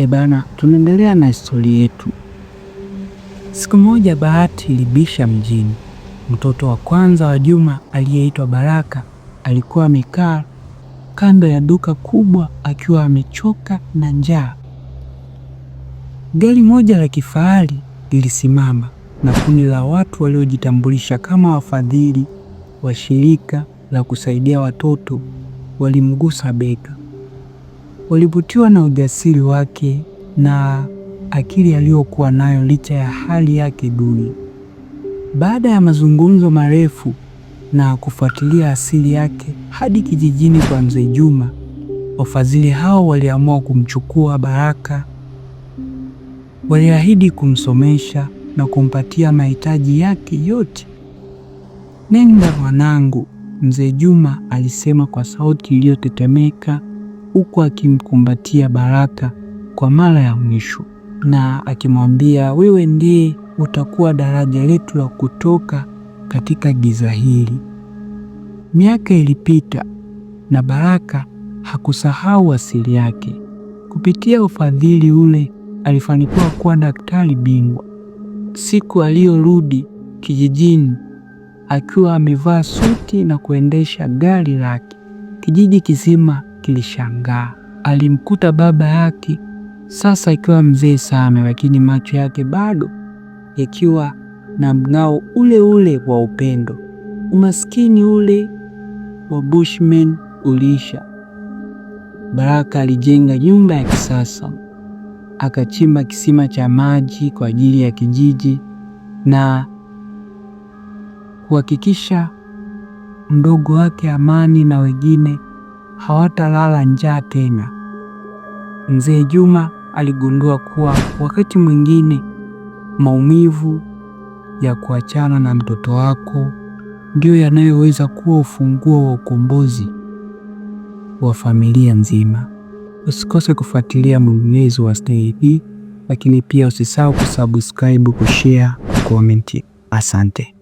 Bana, tunaendelea na historia yetu. Siku moja Bahati ilibisha mjini. Mtoto wa kwanza wa Juma aliyeitwa Baraka alikuwa amekaa kando ya duka kubwa akiwa amechoka na njaa. Gari moja la kifahari lilisimama na kundi la watu waliojitambulisha kama wafadhili wa shirika la kusaidia watoto walimgusa bega. Walivutiwa na ujasiri wake na akili aliyokuwa nayo licha ya hali yake duni. Baada ya mazungumzo marefu na kufuatilia asili yake hadi kijijini kwa Mzee Juma, wafadhili hao waliamua kumchukua Baraka. Waliahidi kumsomesha na kumpatia mahitaji yake yote. "Nenda mwanangu," Mzee Juma alisema kwa sauti iliyotetemeka, huku akimkumbatia Baraka kwa mara ya mwisho na akimwambia, "Wewe ndiye utakuwa daraja letu la kutoka katika giza hili." Miaka ilipita na Baraka hakusahau asili yake. Kupitia ufadhili ule alifanikiwa kuwa daktari bingwa. Siku aliyorudi kijijini akiwa amevaa suti na kuendesha gari lake, kijiji kizima kilishangaa. Alimkuta baba yake sasa akiwa mzee sana, lakini macho yake bado yakiwa na mng'ao ule ule wa upendo. Umaskini ule wa Bushman uliisha. Baraka alijenga nyumba ya kisasa, akachimba kisima cha maji kwa ajili ya kijiji na kuhakikisha mdogo wake Amani na wengine hawatalala njaa tena. Mzee Juma aligundua kuwa wakati mwingine maumivu ya kuachana na mtoto wako ndio yanayoweza kuwa ufunguo wa ukombozi wa familia nzima. Usikose kufuatilia mwendelezo wa story hii, lakini pia usisahau kusubscribe, kushare, comment. Asante.